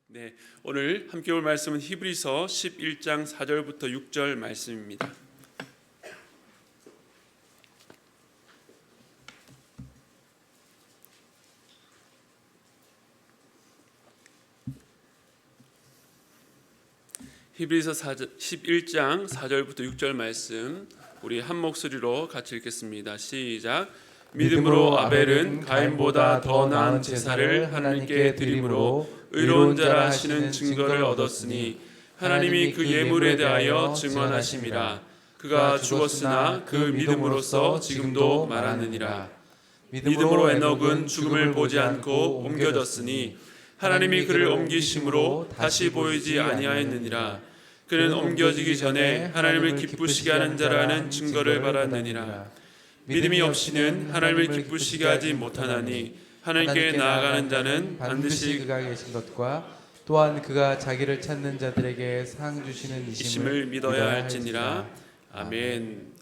네, 오늘 함께 볼 말씀은 히브리서 11장 4절부터 6절 말씀입니다. 히브리서 11장 4절부터 6절 말씀 우리 한 목소리로 같이 읽겠습니다. 시작. 믿음으로 아벨은 가인보다 더 나은 제사를 하나님께 드림으로 의로운 자라 하시는 증거를 얻었으니 하나님이 그 예물에 대하여 증언하심이라. 그가 죽었으나 그 믿음으로써 지금도 말하느니라. 믿음으로 에녹은 죽음을 보지 않고 옮겨졌으니 하나님이 그를 옮기심으로 다시 보이지 아니하였느니라. 그는 옮겨지기 전에 하나님을 기쁘시게 하는 자라는 증거를 받았느니라. 믿음이 없이는 하나님을 기쁘시게 하지 못하나니 하나님께 나아가는 자는 반드시 그가 계신 것과 또한 그가 자기를 찾는 자들에게 상 주시는 이심을 믿어야 할지니라. 아멘.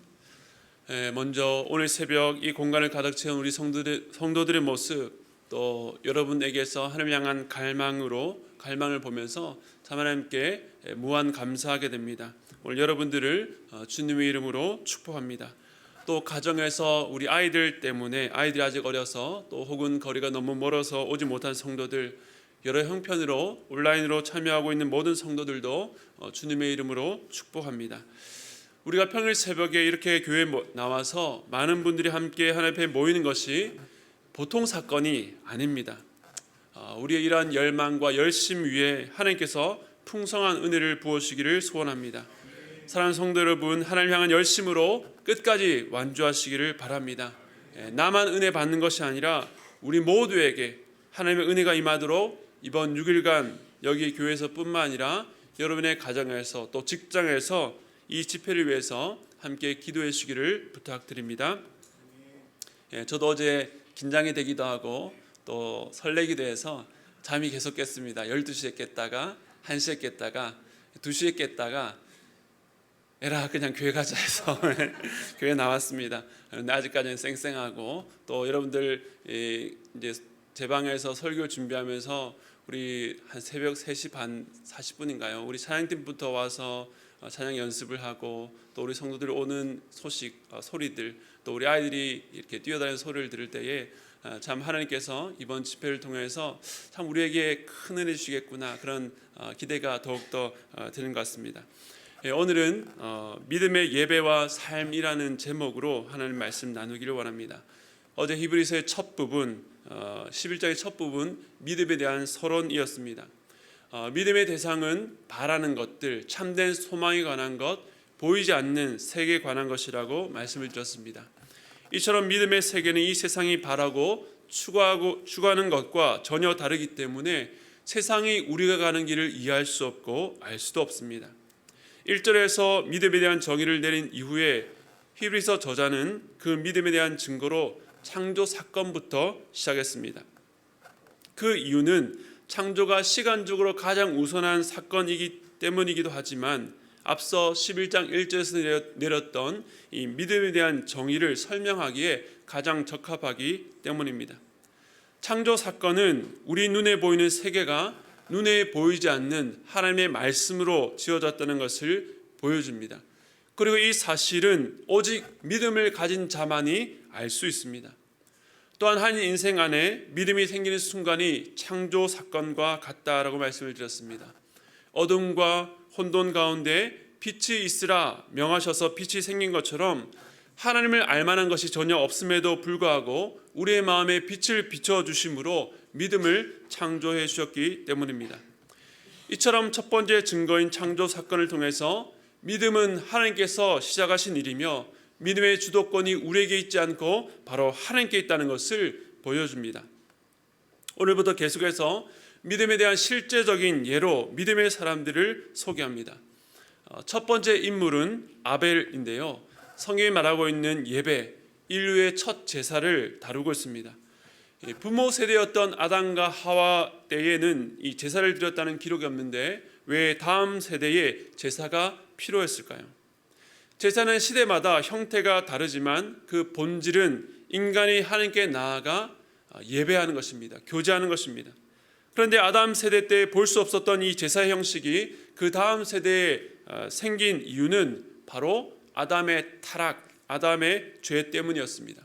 먼저 오늘 새벽 이 공간을 가득 채운 우리 성도들의 모습, 또 여러분에게서 하나님 향한 갈망을 보면서 참 하나님께 무한 감사하게 됩니다. 오늘 여러분들을 주님의 이름으로 축복합니다. 또 가정에서 우리 아이들 때문에, 아이들이 아직 어려서 또 혹은 거리가 너무 멀어서 오지 못한 성도들, 여러 형편으로 온라인으로 참여하고 있는 모든 성도들도 주님의 이름으로 축복합니다. 우리가 평일 새벽에 이렇게 교회에 나와서 많은 분들이 함께 하나님 앞에 모이는 것이 보통 사건이 아닙니다. 우리의 이러한 열망과 열심 위에 하나님께서 풍성한 은혜를 부어주시기를 소원합니다. 사랑하는 성도 여러분, 하나님 향한 열심으로 끝까지 완주하시기를 바랍니다. 나만 은혜 받는 것이 아니라 우리 모두에게 하나님의 은혜가 임하도록 이번 6일간 여기 교회에서 뿐만 아니라 여러분의 가정에서 또 직장에서 이 집회를 위해서 함께 기도해 주시기를 부탁드립니다. 저도 어제 긴장이 되기도 하고 또 설레기도 해서 잠이 계속 깼습니다. 12시에 깼다가 1시에 깼다가 2시에 깼다가 에라 그냥 교회 가자 해서 교회 나왔습니다. 그런데 아직까지는 쌩쌩하고, 또 여러분들 이제 제 방에서 설교 준비하면서 우리 한 새벽 3시 반 40분인가요? 우리 찬양팀부터 와서 찬양 연습을 하고, 또 우리 성도들 오는 소리들, 또 우리 아이들이 이렇게 뛰어다니는 소리를 들을 때에 참 하나님께서 이번 집회를 통해서 참 우리에게 큰 은혜 주시겠구나, 그런 기대가 더욱더 되는 것 같습니다. 오늘은 믿음의 예배와 삶이라는 제목으로 하나님 말씀 나누기를 원합니다. 어제 히브리서의 첫 부분, 11장의 첫 부분, 믿음에 대한 서론이었습니다. 믿음의 대상은 바라는 것들, 참된 소망에 관한 것, 보이지 않는 세계에 관한 것이라고 말씀을 드렸습니다. 이처럼 믿음의 세계는 이 세상이 바라고 추구하는 것과 전혀 다르기 때문에 세상이 우리가 가는 길을 이해할 수 없고 알 수도 없습니다. 1절에서 믿음에 대한 정의를 내린 이후에 히브리서 저자는 그 믿음에 대한 증거로 창조 사건부터 시작했습니다. 그 이유는 창조가 시간적으로 가장 우선한 사건이기 때문이기도 하지만 앞서 11장 1절에서 내렸던 이 믿음에 대한 정의를 설명하기에 가장 적합하기 때문입니다. 창조 사건은 우리 눈에 보이는 세계가 눈에 보이지 않는 하나님의 말씀으로 지어졌다는 것을 보여줍니다. 그리고 이 사실은 오직 믿음을 가진 자만이 알 수 있습니다. 또한 한 인생 안에 믿음이 생기는 순간이 창조 사건과 같다라고 말씀을 드렸습니다. 어둠과 혼돈 가운데 빛이 있으라 명하셔서 빛이 생긴 것처럼 하나님을 알만한 것이 전혀 없음에도 불구하고 우리의 마음에 빛을 비춰주심으로 믿음을 창조해 주셨기 때문입니다. 이처럼 첫 번째 증거인 창조 사건을 통해서 믿음은 하나님께서 시작하신 일이며 믿음의 주도권이 우리에게 있지 않고 바로 하나님께 있다는 것을 보여줍니다. 오늘부터 계속해서 믿음에 대한 실제적인 예로 믿음의 사람들을 소개합니다. 첫 번째 인물은 아벨인데요, 성경이 말하고 있는 예배, 인류의 첫 제사를 다루고 있습니다. 부모 세대였던 아담과 하와 때에는 이 제사를 드렸다는 기록이 없는데 왜 다음 세대에 제사가 필요했을까요? 제사는 시대마다 형태가 다르지만 그 본질은 인간이 하나님께 나아가 예배하는 것입니다. 교제하는 것입니다. 그런데 아담 세대 때 볼 수 없었던 이 제사 형식이 그 다음 세대에 생긴 이유는 바로 아담의 타락, 아담의 죄 때문이었습니다.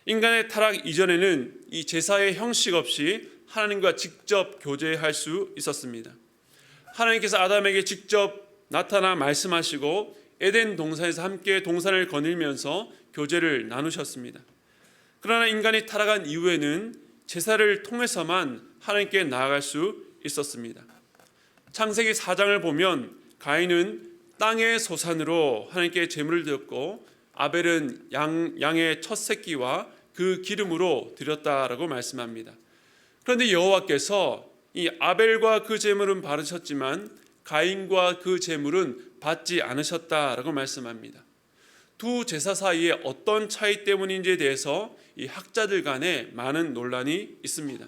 인간의 타락 이전에는 이 제사의 형식 없이 하나님과 직접 교제할 수 있었습니다. 하나님께서 아담에게 직접 나타나 말씀하시고 에덴 동산에서 함께 동산을 거닐면서 교제를 나누셨습니다. 그러나 인간이 타락한 이후에는 제사를 통해서만 하나님께 나아갈 수 있었습니다. 창세기 4장을 보면 가인은 땅의 소산으로 하나님께 제물을 드렸고 아벨은 양의 첫 새끼와 그 기름으로 드렸다라고 말씀합니다. 그런데 여호와께서 이 아벨과 그 제물은 받으셨지만 가인과 그 제물은 받지 않으셨다라고 말씀합니다. 두 제사 사이에 어떤 차이 때문인지에 대해서 이 학자들 간에 많은 논란이 있습니다.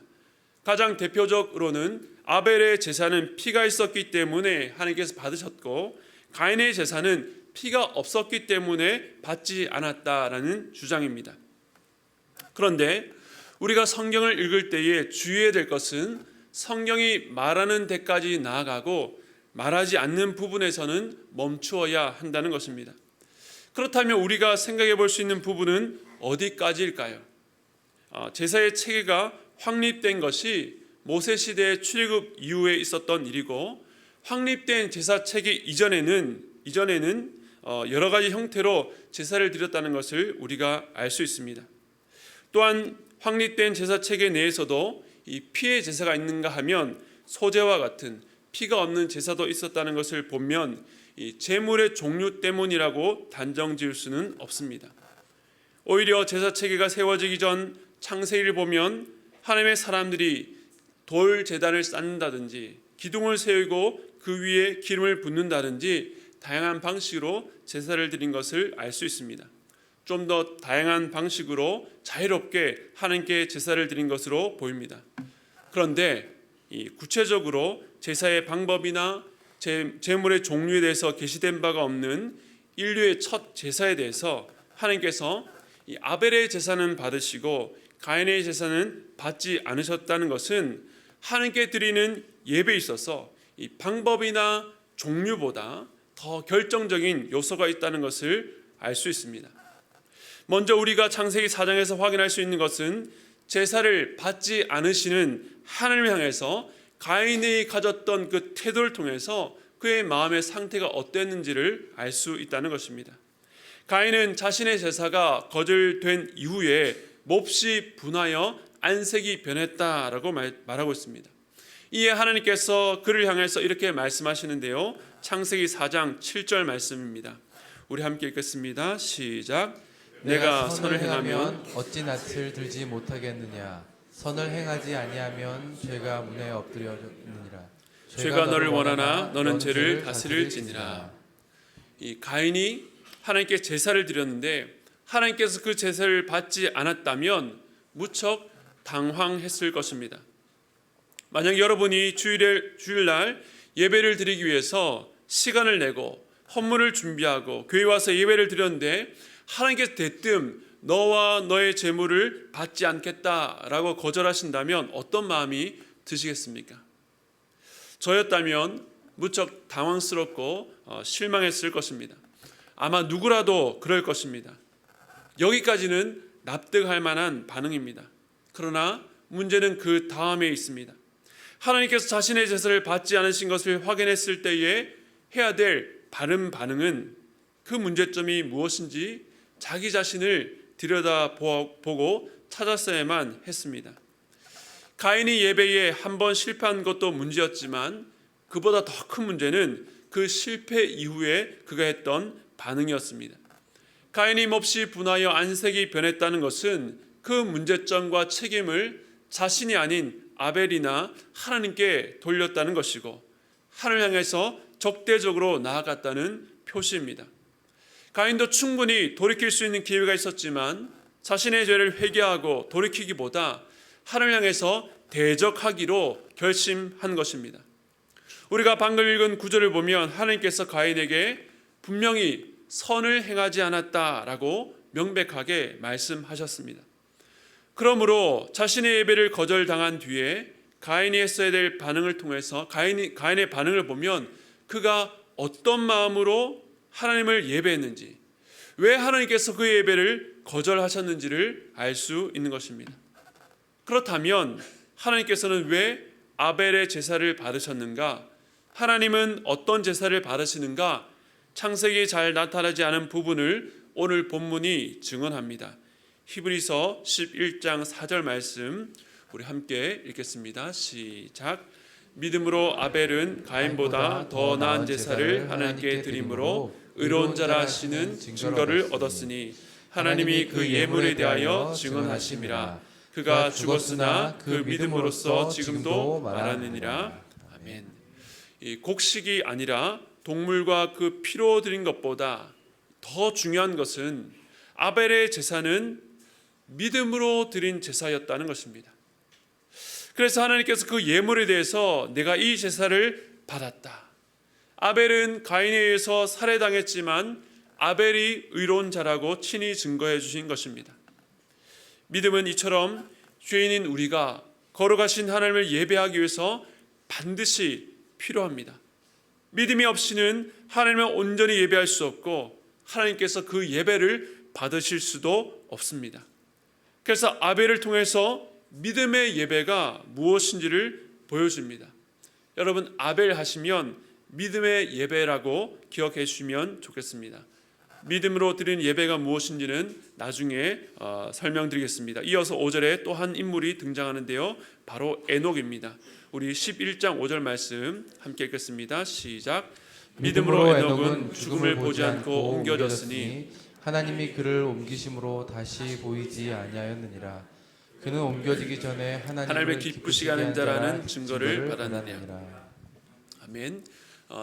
가장 대표적으로는 아벨의 제사는 피가 있었기 때문에 하나님께서 받으셨고 가인의 제사는 피가 없었기 때문에 받지 않았다라는 주장입니다. 그런데 우리가 성경을 읽을 때에 주의해야 될 것은 성경이 말하는 데까지 나아가고 말하지 않는 부분에서는 멈추어야 한다는 것입니다. 그렇다면 우리가 생각해 볼 수 있는 부분은 어디까지일까요? 제사의 체계가 확립된 것이 모세 시대의 출애굽 이후에 있었던 일이고 확립된 제사 체계 이전에는 여러 가지 형태로 제사를 드렸다는 것을 우리가 알 수 있습니다. 또한 확립된 제사 체계 내에서도 이 피의 제사가 있는가 하면 소제와 같은 피가 없는 제사도 있었다는 것을 보면 이 제물의 종류 때문이라고 단정 지을 수는 없습니다. 오히려 제사 체계가 세워지기 전 창세기를 보면 하나님의 사람들이 돌 제단을 쌓는다든지 기둥을 세우고 그 위에 기름을 붓는다든지 다양한 방식으로 제사를 드린 것을 알 수 있습니다. 좀 더 다양한 방식으로 자유롭게 하나님께 제사를 드린 것으로 보입니다. 그런데 이 구체적으로 제사의 방법이나 제물의 종류에 대해서 계시된 바가 없는 인류의 첫 제사에 대해서 하나님께서 이 아벨의 제사는 받으시고 가인의 제사는 받지 않으셨다는 것은 하나님께 드리는 예배에 있어서 이 방법이나 종류보다 더 결정적인 요소가 있다는 것을 알 수 있습니다. 먼저 우리가 창세기 4장에서 확인할 수 있는 것은 제사를 받지 않으시는 하나님을 향해서 가인이 가졌던 그 태도를 통해서 그의 마음의 상태가 어땠는지를 알 수 있다는 것입니다. 가인은 자신의 제사가 거절된 이후에 몹시 분하여 안색이 변했다라고 말하고 있습니다. 이에 하나님께서 그를 향해서 이렇게 말씀하시는데요. 창세기 4장 7절 말씀입니다. 우리 함께 읽겠습니다. 시작. 내가 선을 행하면 어찌 낯을 들지 못하겠느냐. 선을 행하지 아니하면 죄가 문에 엎드려느니라. 죄가 너를 원하나 너는 죄를 다스릴지니라. 이 가인이 하나님께 제사를 드렸는데 하나님께서 그 제사를 받지 않았다면 무척 당황했을 것입니다. 만약 여러분이 주일날 예배를 드리기 위해서 시간을 내고 헌물을 준비하고 교회 와서 예배를 드렸는데 하나님께서 대뜸 너와 너의 제물을 받지 않겠다라고 거절하신다면 어떤 마음이 드시겠습니까? 저였다면 무척 당황스럽고 실망했을 것입니다. 아마 누구라도 그럴 것입니다. 여기까지는 납득할 만한 반응입니다. 그러나 문제는 그 다음에 있습니다. 하나님께서 자신의 제사를 받지 않으신 것을 확인했을 때에 해야 될 바른 반응은 그 문제점이 무엇인지 자기 자신을 들여다보고 찾았어야만 했습니다. 가인이 예배에 한 번 실패한 것도 문제였지만 그보다 더 큰 문제는 그 실패 이후에 그가 했던 반응이었습니다. 가인이 몹시 분하여 안색이 변했다는 것은 그 문제점과 책임을 자신이 아닌 아벨이나 하나님께 돌렸다는 것이고 하나님을 향해서 적대적으로 나아갔다는 표시입니다. 가인도 충분히 돌이킬 수 있는 기회가 있었지만 자신의 죄를 회개하고 돌이키기보다 하나님을 향해서 대적하기로 결심한 것입니다. 우리가 방금 읽은 구절을 보면 하나님께서 가인에게 분명히 선을 행하지 않았다라고 명백하게 말씀하셨습니다. 그러므로 자신의 예배를 거절당한 뒤에 가인이 했어야 될 반응을 통해서 가인의 반응을 보면 그가 어떤 마음으로 하나님을 예배했는지, 왜 하나님께서 그 예배를 거절하셨는지를 알 수 있는 것입니다. 그렇다면 하나님께서는 왜 아벨의 제사를 받으셨는가? 하나님은 어떤 제사를 받으시는가? 창세기에 잘 나타나지 않은 부분을 오늘 본문이 증언합니다. 히브리서 11장 4절 말씀 우리 함께 읽겠습니다. 시작. 믿음으로 아벨은 가인보다 더 나은 제사를 하나님께 드림으로 의로운 자라 하시는 증거를 얻었으니 하나님이 그 예물에 대하여 증언하심이라. 그가 죽었으나 그 믿음으로써 지금도 말하느니라. 아멘. 이 곡식이 아니라 동물과 그 피로 드린 것보다 더 중요한 것은 아벨의 제사는 믿음으로 드린 제사였다는 것입니다. 그래서 하나님께서 그 예물에 대해서 내가 이 제사를 받았다. 아벨은 가인에 의해서 살해당했지만 아벨이 의로운 자라고 친히 증거해 주신 것입니다. 믿음은 이처럼 죄인인 우리가 거룩하신 하나님을 예배하기 위해서 반드시 필요합니다. 믿음이 없이는 하나님을 온전히 예배할 수 없고 하나님께서 그 예배를 받으실 수도 없습니다. 그래서 아벨을 통해서 믿음의 예배가 무엇인지를 보여줍니다. 여러분, 아벨 하시면 믿음의 예배라고 기억해 주시면 좋겠습니다. 믿음으로 드리는 예배가 무엇인지는 나중에 설명드리겠습니다. 이어서 5절에 또 한 인물이 등장하는데요, 바로 에녹입니다. 우리 11장 5절 말씀 함께 읽겠습니다. 시작. 믿음으로 에녹은 죽음을 보지 않고 옮겨졌으니 하나님이 그를 옮기심으로 다시 보이지 아니하였느니라. 그는 옮겨지기 전에 하나님을 기쁘시게 하는 자라는 증거를 받았느니라. 아멘.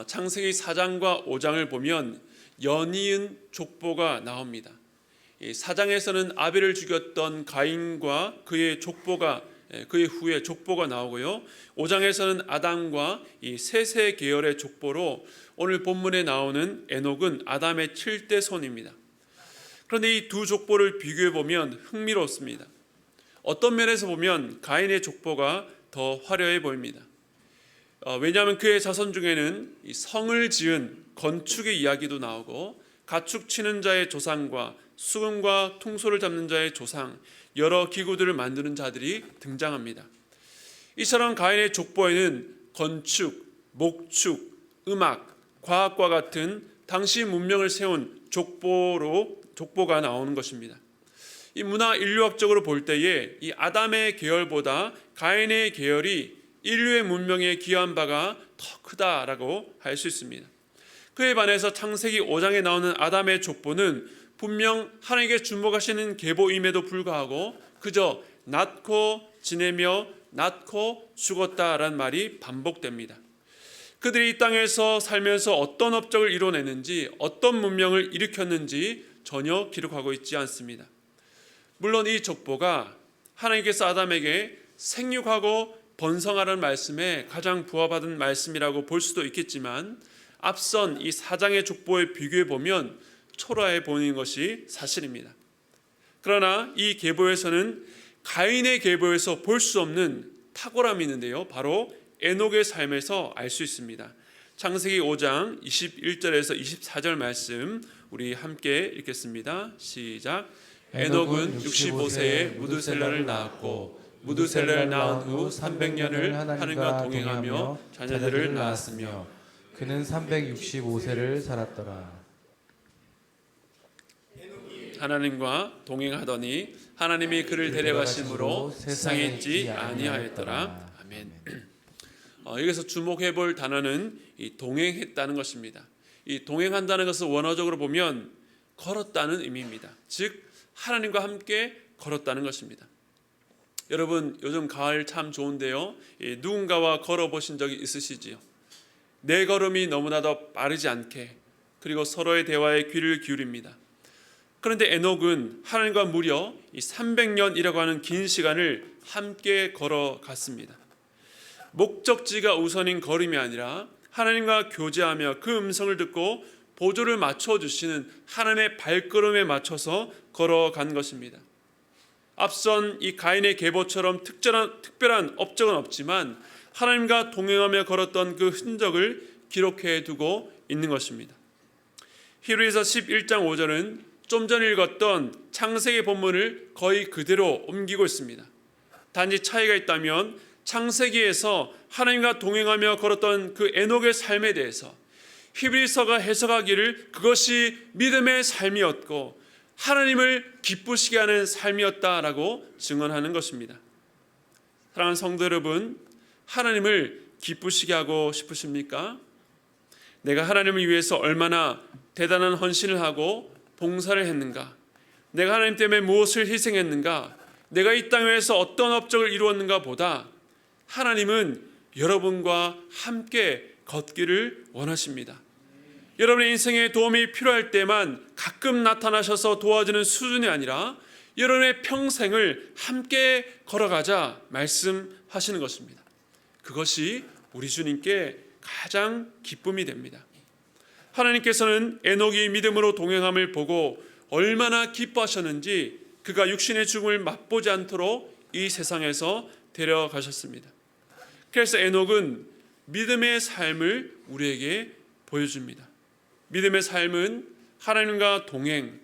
창세기 4장과 5장을 보면 연이은 족보가 나옵니다. 4장에서는 아벨을 죽였던 가인과 그의 족보가, 그의 후에 족보가 나오고요, 5장에서는 아담과 이 셋의 계열의 족보로 오늘 본문에 나오는 에녹은 아담의 7대 손입니다. 그런데 이 두 족보를 비교해 보면 흥미롭습니다. 어떤 면에서 보면 가인의 족보가 더 화려해 보입니다. 왜냐하면 그의 자손 중에는 이 성을 지은 건축의 이야기도 나오고 가축 치는 자의 조상과 수금과 퉁소를 잡는 자의 조상, 여러 기구들을 만드는 자들이 등장합니다. 이처럼 가인의 족보에는 건축, 목축, 음악, 과학과 같은 당시 문명을 세운 족보가 나오는 것입니다. 이 문화 인류학적으로 볼 때에 이 아담의 계열보다 가인의 계열이 인류의 문명에 기여한 바가 더 크다라고 할 수 있습니다. 그에 반해서 창세기 5장에 나오는 아담의 족보는 분명 하나님께 주목하시는 계보임에도 불구하고 그저 낳고 지내며 낳고 죽었다라는 말이 반복됩니다. 그들이 이 땅에서 살면서 어떤 업적을 이뤄내는지, 어떤 문명을 일으켰는지 전혀 기록하고 있지 않습니다. 물론 이 족보가 하나님께서 아담에게 생육하고 번성하라는 말씀에 가장 부하받은 말씀이라고 볼 수도 있겠지만 앞선 이 4장의 족보에 비교해 보면 초라해 보이는 것이 사실입니다. 그러나 이 계보에서는 가인의 계보에서 볼 수 없는 탁월함이 있는데요, 바로 에녹의 삶에서 알 수 있습니다. 창세기 5장 21절에서 24절 말씀 우리 함께 읽겠습니다. 시작. 에녹은 65세에 무드셀라를 낳았고 무드셀라를 낳은 후 300년을 하나님과 동행하며 자녀들을 낳았으며 그는 365세를 살았더라. 하나님과 동행하더니 하나님이 그를 데려가심으로 세상에 있지 아니하였더라. 아멘. 여기서 주목해 볼 단어는 이 동행했다는 것입니다. 이 동행한다는 것을 원어적으로 보면 걸었다는 의미입니다. 즉 하나님과 함께 걸었다는 것입니다. 여러분, 요즘 가을 참 좋은데요, 누군가와 걸어보신 적이 있으시지요? 내 걸음이 너무나도 빠르지 않게, 그리고 서로의 대화에 귀를 기울입니다. 그런데 에녹은 하나님과 무려 300년이라고 하는 긴 시간을 함께 걸어갔습니다. 목적지가 우선인 걸음이 아니라 하나님과 교제하며 그 음성을 듣고 보조를 맞춰주시는 하나님의 발걸음에 맞춰서 걸어간 것입니다. 앞선 이 가인의 계보처럼 특별한 업적은 없지만 하나님과 동행하며 걸었던 그 흔적을 기록해 두고 있는 것입니다. 히브리서 11장 5절은 좀 전 읽었던 창세기 본문을 거의 그대로 옮기고 있습니다. 단지 차이가 있다면 창세기에서 하나님과 동행하며 걸었던 그 에녹의 삶에 대해서 히브리서가 해석하기를 그것이 믿음의 삶이었고 하나님을 기쁘시게 하는 삶이었다라고 증언하는 것입니다. 사랑하는 성도 여러분, 하나님을 기쁘시게 하고 싶으십니까? 내가 하나님을 위해서 얼마나 대단한 헌신을 하고 봉사를 했는가? 내가 하나님 때문에 무엇을 희생했는가? 내가 이 땅에서 어떤 업적을 이루었는가 보다 하나님은 여러분과 함께 걷기를 원하십니다. 여러분의 인생에 도움이 필요할 때만 가끔 나타나셔서 도와주는 수준이 아니라 여러분의 평생을 함께 걸어가자 말씀하시는 것입니다. 그것이 우리 주님께 가장 기쁨이 됩니다. 하나님께서는 에녹이 믿음으로 동행함을 보고 얼마나 기뻐하셨는지 그가 육신의 죽음을 맛보지 않도록 이 세상에서 데려가셨습니다. 그래서 에녹은 믿음의 삶을 우리에게 보여줍니다. 믿음의 삶은 하나님과 동행,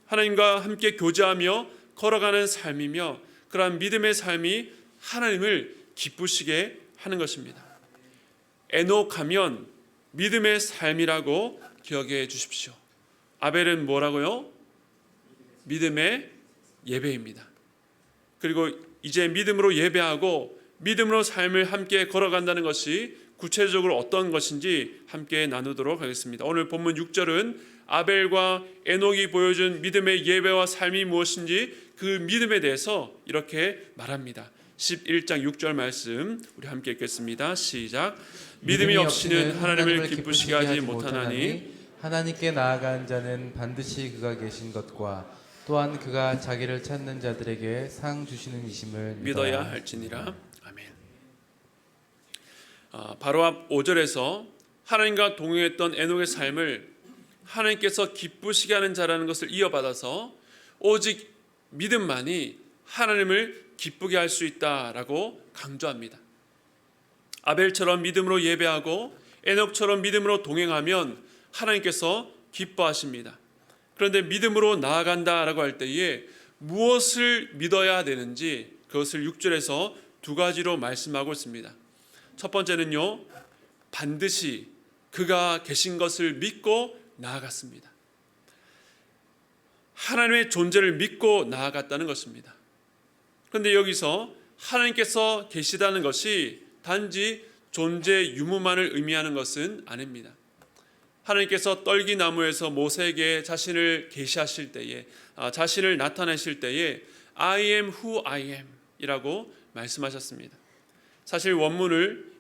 하나님과 함께 교제하며 걸어가는 삶이며 그러한 믿음의 삶이 하나님을 기쁘시게 하는 것입니다. 에녹하면 믿음의 삶이라고 기억해 주십시오. 아벨은 뭐라고요? 믿음의 예배입니다. 그리고 이제 믿음으로 예배하고 믿음으로 삶을 함께 걸어간다는 것이 구체적으로 어떤 것인지 함께 나누도록 하겠습니다. 오늘 본문 6절은 아벨과 에녹이 보여준 믿음의 예배와 삶이 무엇인지 그 믿음에 대해서 이렇게 말합니다. 11장 6절 말씀 우리 함께 읽겠습니다. 시작. 믿음이 없이는 하나님을 기쁘시게 하지 못하나니 하나님께 나아간 자는 반드시 그가 계신 것과 또한 그가 자기를 찾는 자들에게 상 주시는 이심을 믿어야 할지니라. 아멘. 바로 앞 5절에서 하나님과 동행했던 에녹의 삶을 하나님께서 기쁘시게 하는 자라는 것을 이어받아서 오직 믿음만이 하나님을 기쁘게 할 수 있다라고 강조합니다. 아벨처럼 믿음으로 예배하고 에녹처럼 믿음으로 동행하면 하나님께서 기뻐하십니다. 그런데 믿음으로 나아간다라고 할 때에 무엇을 믿어야 되는지 그것을 6절에서 두 가지로 말씀하고 있습니다. 첫 번째는요, 반드시 그가 계신 것을 믿고 나아갔습니다. 하나님의 존재를 믿고 나아갔다는 것입니다. 그런데 여기서 하나님께서 계시다는 것이 단지 존재 유무만을 의미하는 것은 아닙니다. 하나님께서 떨기나무에서 모세에게 자신을 계시하실 때에 자신을 나타내실 때에 I am who I am 이라고 말씀하셨습니다. 사실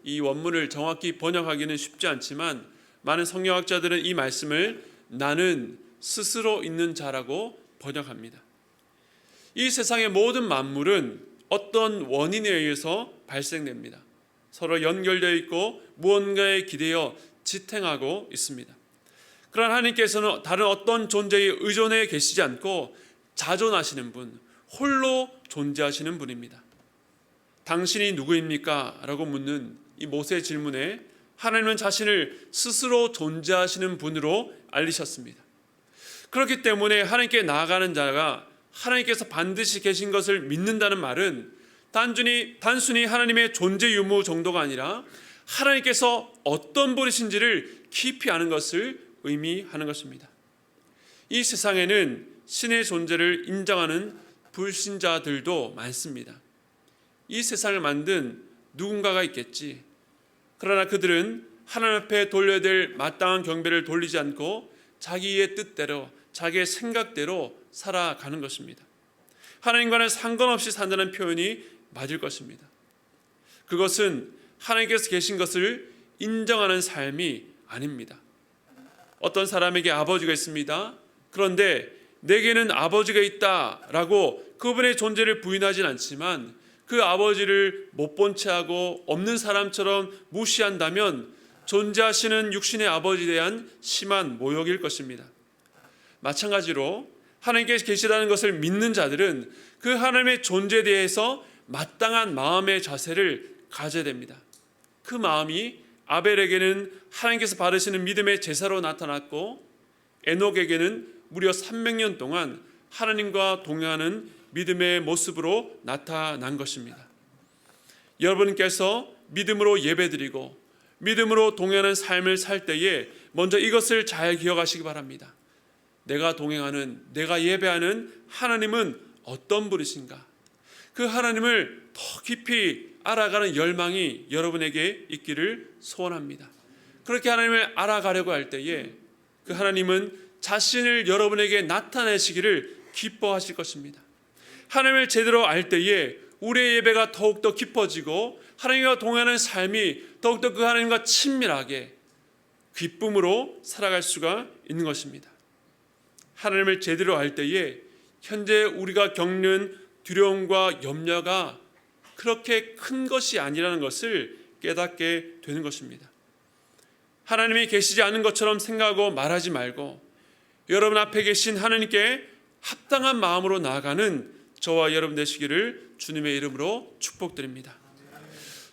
이 원문을 정확히 번역하기는 쉽지 않지만 많은 성경학자들은 이 말씀을 나는 스스로 있는 자라고 번역합니다. 이 세상의 모든 만물은 어떤 원인에 의해서 발생됩니다. 서로 연결되어 있고 무언가에 기대어 지탱하고 있습니다. 그러나 하나님께서는 다른 어떤 존재에 의존해 계시지 않고 자존하시는 분, 홀로 존재하시는 분입니다. 당신이 누구입니까? 라고 묻는 이 모세의 질문에 하나님은 자신을 스스로 존재하시는 분으로 알리셨습니다. 그렇기 때문에 하나님께 나아가는 자가 하나님께서 반드시 계신 것을 믿는다는 말은 단순히 하나님의 존재 유무 정도가 아니라 하나님께서 어떤 분이신지를 깊이 아는 것을 의미하는 것입니다. 이 세상에는 신의 존재를 인정하는 불신자들도 많습니다. 이 세상을 만든 누군가가 있겠지. 그러나 그들은 하나님 앞에 돌려야 될 마땅한 경배를 돌리지 않고 자기의 뜻대로 자기의 생각대로 살아가는 것입니다. 하나님과는 상관없이 산다는 표현이 맞을 것입니다. 그것은 하나님께서 계신 것을 인정하는 삶이 아닙니다. 어떤 사람에게 아버지가 있습니다. 그런데 내게는 아버지가 있다라고 그분의 존재를 부인하진 않지만 그 아버지를 못 본 채 하고 없는 사람처럼 무시한다면 존재하시는 육신의 아버지에 대한 심한 모욕일 것입니다. 마찬가지로 하나님께서 계시다는 것을 믿는 자들은 그 하나님의 존재에 대해서 마땅한 마음의 자세를 가져야 됩니다. 그 마음이 아벨에게는 하나님께서 받으시는 믿음의 제사로 나타났고, 에녹에게는 무려 300년 동안 하나님과 동행하는 믿음의 모습으로 나타난 것입니다. 여러분께서 믿음으로 예배드리고 믿음으로 동행하는 삶을 살 때에 먼저 이것을 잘 기억하시기 바랍니다. 내가 동행하는, 내가 예배하는 하나님은 어떤 분이신가? 그 하나님을 더 깊이 알아가는 열망이 여러분에게 있기를 소원합니다. 그렇게 하나님을 알아가려고 할 때에 그 하나님은 자신을 여러분에게 나타내시기를 기뻐하실 것입니다. 하나님을 제대로 알 때에 우리의 예배가 더욱더 깊어지고 하나님과 동행하는 삶이 더욱더 그 하나님과 친밀하게 기쁨으로 살아갈 수가 있는 것입니다. 하나님을 제대로 알 때에 현재 우리가 겪는 두려움과 염려가 그렇게 큰 것이 아니라는 것을 깨닫게 되는 것입니다. 하나님이 계시지 않은 것처럼 생각하고 말하지 말고 여러분 앞에 계신 하나님께 합당한 마음으로 나아가는 저와 여러분 되시기를 주님의 이름으로 축복드립니다.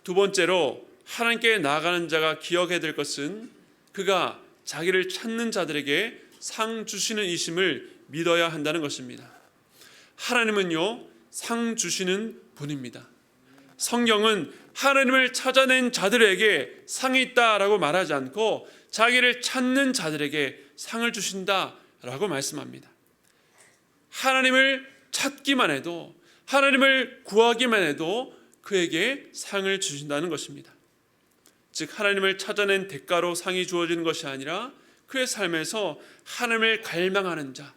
두 번째로 하나님께 나아가는 자가 기억해야 될 것은 그가 자기를 찾는 자들에게 상 주시는 이심을 믿어야 한다는 것입니다. 하나님은요, 상 주시는 분입니다. 성경은 하나님을 찾아낸 자들에게 상이 있다라고 말하지 않고 자기를 찾는 자들에게 상을 주신다라고 말씀합니다. 하나님을 찾기만 해도, 하나님을 구하기만 해도 그에게 상을 주신다는 것입니다. 즉 하나님을 찾아낸 대가로 상이 주어지는 것이 아니라 그의 삶에서 하나님을 갈망하는 자,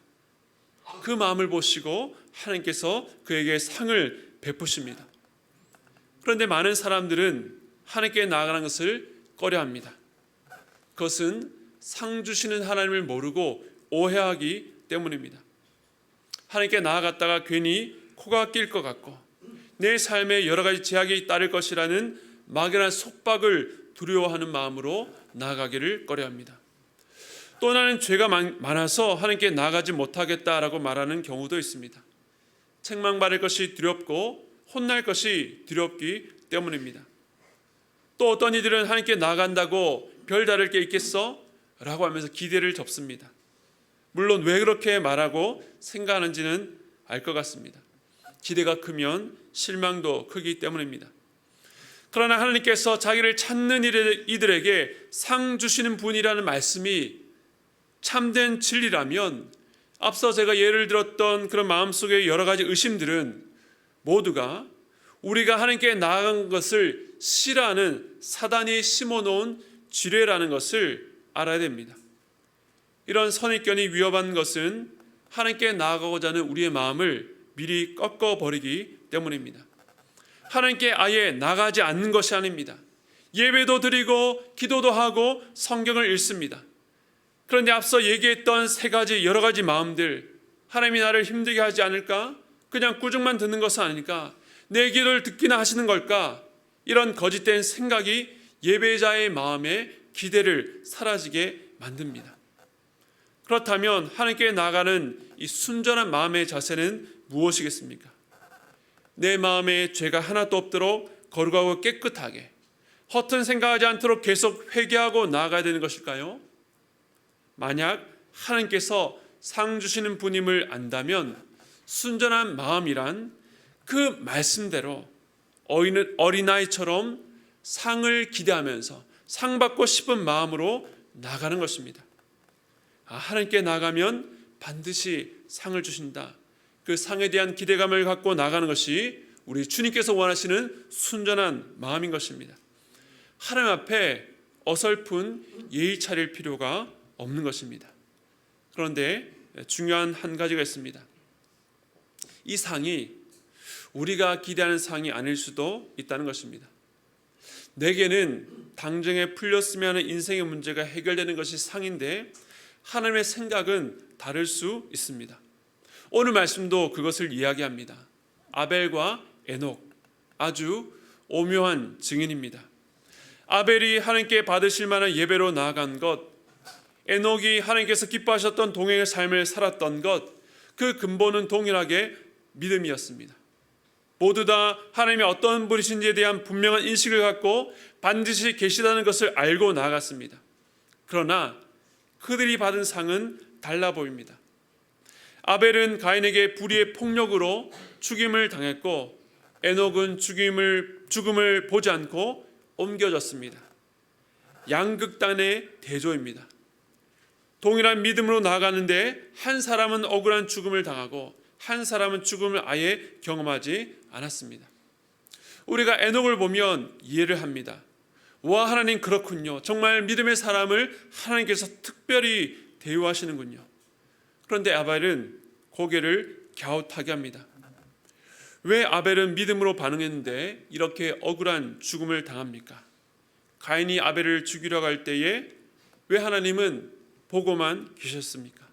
그 마음을 보시고 하나님께서 그에게 상을 베푸십니다. 그런데 많은 사람들은 하나님께 나아가는 것을 꺼려합니다. 그것은 상 주시는 하나님을 모르고 오해하기 때문입니다. 하나님께 나아갔다가 괜히 코가 낄 것 같고 내 삶에 여러 가지 제약이 따를 것이라는 막연한 속박을 두려워하는 마음으로 나아가기를 꺼려합니다. 또 나는 죄가 많아서 하나님께 나아가지 못하겠다라고 말하는 경우도 있습니다. 책망받을 것이 두렵고 혼날 것이 두렵기 때문입니다. 또 어떤 이들은 하나님께 나아간다고 별다를 게 있겠어? 라고 하면서 기대를 접습니다. 물론 왜 그렇게 말하고 생각하는지는 알 것 같습니다. 기대가 크면 실망도 크기 때문입니다. 그러나 하나님께서 자기를 찾는 이들에게 상 주시는 분이라는 말씀이 참된 진리라면 앞서 제가 예를 들었던 그런 마음속의 여러 가지 의심들은 모두가 우리가 하나님께 나아간 것을 싫어하는 사단이 심어놓은 지뢰라는 것을 알아야 됩니다. 이런 선입견이 위험한 것은 하나님께 나아가고자 하는 우리의 마음을 미리 꺾어버리기 때문입니다. 하나님께 아예 나가지 않는 것이 아닙니다. 예배도 드리고 기도도 하고 성경을 읽습니다. 그런데 앞서 얘기했던 세 가지 여러 가지 마음들, 하나님이 나를 힘들게 하지 않을까? 그냥 꾸중만 듣는 것은 아닐까? 내 기도를 듣기나 하시는 걸까? 이런 거짓된 생각이 예배자의 마음에 기대를 사라지게 만듭니다. 그렇다면 하나님께 나아가는 이 순전한 마음의 자세는 무엇이겠습니까? 내 마음에 죄가 하나도 없도록 거룩하고 깨끗하게 허튼 생각하지 않도록 계속 회개하고 나아가야 되는 것일까요? 만약 하나님께서 상 주시는 분임을 안다면 순전한 마음이란 그 말씀대로 어린아이처럼 상을 기대하면서 상 받고 싶은 마음으로 나가는 것입니다. 하나님께 나가면 반드시 상을 주신다. 그 상에 대한 기대감을 갖고 나가는 것이 우리 주님께서 원하시는 순전한 마음인 것입니다. 하나님 앞에 어설픈 예의 차릴 필요가 없는 것입니다. 그런데 중요한 한 가지가 있습니다. 이 상이 우리가 기대하는 상이 아닐 수도 있다는 것입니다. 내게는 당장에 풀렸으면 하는 인생의 문제가 해결되는 것이 상인데 하나님의 생각은 다를 수 있습니다. 오늘 말씀도 그것을 이야기합니다. 아벨과 에녹, 아주 오묘한 증인입니다. 아벨이 하나님께 받으실 만한 예배로 나아간 것, 에녹이 하나님께서 기뻐하셨던 동행의 삶을 살았던 것, 그 근본은 동일하게 믿음이었습니다. 모두 다 하나님이 어떤 분이신지에 대한 분명한 인식을 갖고 반드시 계시다는 것을 알고 나아갔습니다. 그러나 그들이 받은 상은 달라 보입니다. 아벨은 가인에게 불의의 폭력으로 죽임을 당했고 에녹은 죽음을 보지 않고 옮겨졌습니다. 양극단의 대조입니다. 동일한 믿음으로 나아가는데 한 사람은 억울한 죽음을 당하고 한 사람은 죽음을 아예 경험하지 않았습니다. 우리가 에녹을 보면 이해를 합니다. 와, 하나님 그렇군요. 정말 믿음의 사람을 하나님께서 특별히 대우하시는군요. 그런데 아벨은 고개를 갸웃하게 합니다. 왜 아벨은 믿음으로 반응했는데 이렇게 억울한 죽음을 당합니까? 가인이 아벨을 죽이려고 할 때에 왜 하나님은 보고만 계셨습니까?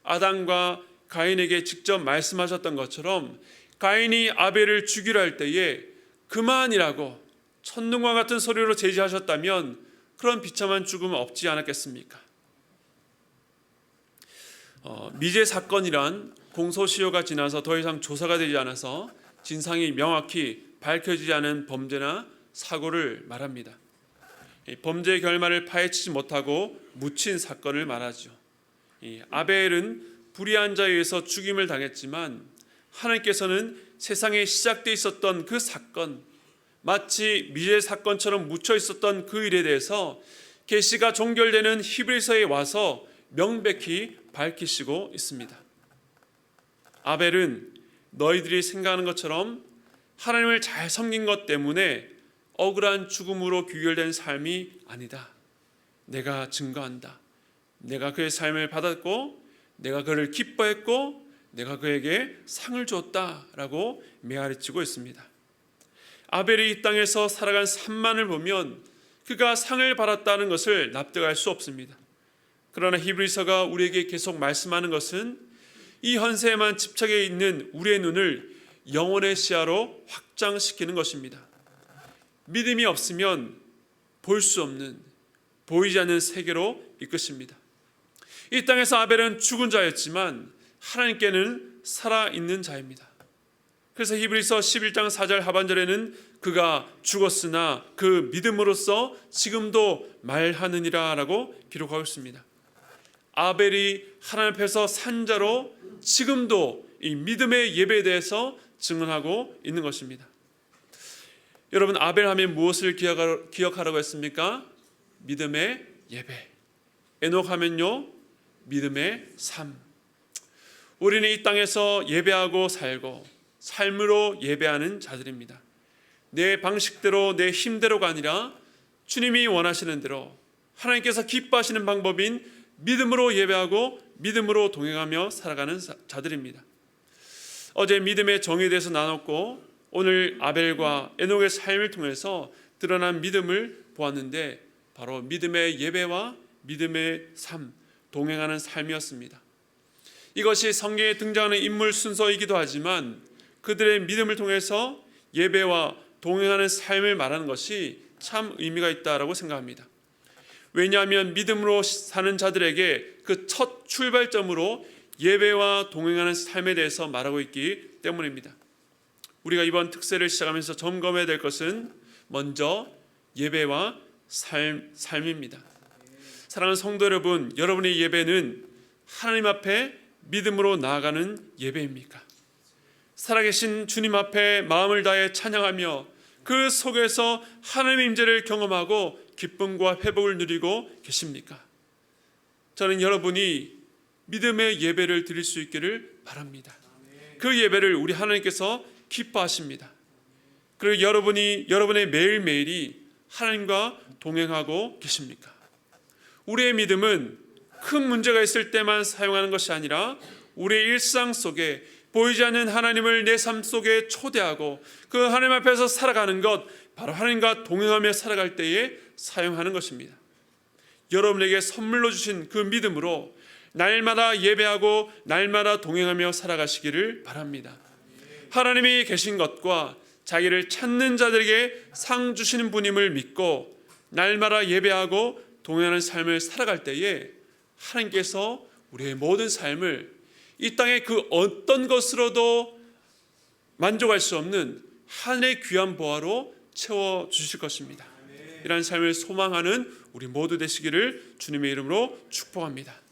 아담과 가인에게 직접 말씀하셨던 것처럼 가인이 아벨을 죽이려 할 때에 그만이라고 천둥과 같은 소리로 제지하셨다면 그런 비참한 죽음은 없지 않았겠습니까? 미제 사건이란 공소시효가 지나서 더 이상 조사가 되지 않아서 진상이 명확히 밝혀지지 않은 범죄나 사고를 말합니다. 범죄의 결말을 파헤치지 못하고 묻힌 사건을 말하죠. 아벨은 불의한 자에 의해서 죽임을 당했지만 하나님께서는 세상에 시작돼 있었던 그 사건, 마치 미제 사건처럼 묻혀 있었던 그 일에 대해서 계시가 종결되는 히브리서에 와서 명백히 밝히시고 있습니다. 아벨은 너희들이 생각하는 것처럼 하나님을 잘 섬긴 것 때문에 억울한 죽음으로 귀결된 삶이 아니다. 내가 증거한다. 내가 그의 삶을 받았고 내가 그를 기뻐했고 내가 그에게 상을 주었다라고 메아리치고 있습니다. 아벨이 이 땅에서 살아간 삶만을 보면 그가 상을 받았다는 것을 납득할 수 없습니다. 그러나 히브리서가 우리에게 계속 말씀하는 것은 이 현세에만 집착해 있는 우리의 눈을 영혼의 시야로 확장시키는 것입니다. 믿음이 없으면 볼 수 없는, 보이지 않는 세계로 이끄십니다. 이 땅에서 아벨은 죽은 자였지만 하나님께는 살아있는 자입니다. 그래서 히브리서 11장 4절 하반절에는 그가 죽었으나 그 믿음으로써 지금도 말하느니라 라고 기록하고 있습니다. 아벨이 하나님 앞에서 산 자로 지금도 이 믿음의 예배에 대해서 증언하고 있는 것입니다. 여러분, 아벨 하면 무엇을 기억하라고 했습니까? 믿음의 예배. 에녹 하면요, 믿음의 삶. 우리는 이 땅에서 예배하고 살고 삶으로 예배하는 자들입니다. 내 방식대로 내 힘대로가 아니라 주님이 원하시는 대로 하나님께서 기뻐하시는 방법인 믿음으로 예배하고 믿음으로 동행하며 살아가는 자들입니다. 어제 믿음의 정의에 대해서 나눴고 오늘 아벨과 에녹의 삶을 통해서 드러난 믿음을 보았는데 바로 믿음의 예배와 믿음의 삶, 동행하는 삶이었습니다. 이것이 성경에 등장하는 인물 순서이기도 하지만 그들의 믿음을 통해서 예배와 동행하는 삶을 말하는 것이 참 의미가 있다고 생각합니다. 왜냐하면 믿음으로 사는 자들에게 그 첫 출발점으로 예배와 동행하는 삶에 대해서 말하고 있기 때문입니다. 우리가 이번 특세를 시작하면서 점검해야 될 것은 먼저 예배와 삶입니다. 사랑하는 성도 여러분, 여러분의 예배는 하나님 앞에 믿음으로 나아가는 예배입니까? 살아계신 주님 앞에 마음을 다해 찬양하며 그 속에서 하나님의 임재를 경험하고 기쁨과 회복을 누리고 계십니까? 저는 여러분이 믿음의 예배를 드릴 수 있기를 바랍니다. 그 예배를 우리 하나님께서 기뻐하십니다. 그리고 여러분의 매일매일이 하나님과 동행하고 계십니까? 우리의 믿음은 큰 문제가 있을 때만 사용하는 것이 아니라 우리의 일상 속에 보이지 않는 하나님을 내 삶 속에 초대하고 그 하나님 앞에서 살아가는 것, 바로 하나님과 동행하며 살아갈 때에 사용하는 것입니다. 여러분에게 선물로 주신 그 믿음으로 날마다 예배하고 날마다 동행하며 살아가시기를 바랍니다. 하나님이 계신 것과 자기를 찾는 자들에게 상 주시는 분임을 믿고 날마다 예배하고 동행하는 삶을 살아갈 때에 하나님께서 우리의 모든 삶을 이 땅의 그 어떤 것으로도 만족할 수 없는 하늘의 귀한 보화로 채워 주실 것입니다. 이러한 삶을 소망하는 우리 모두 되시기를 주님의 이름으로 축복합니다.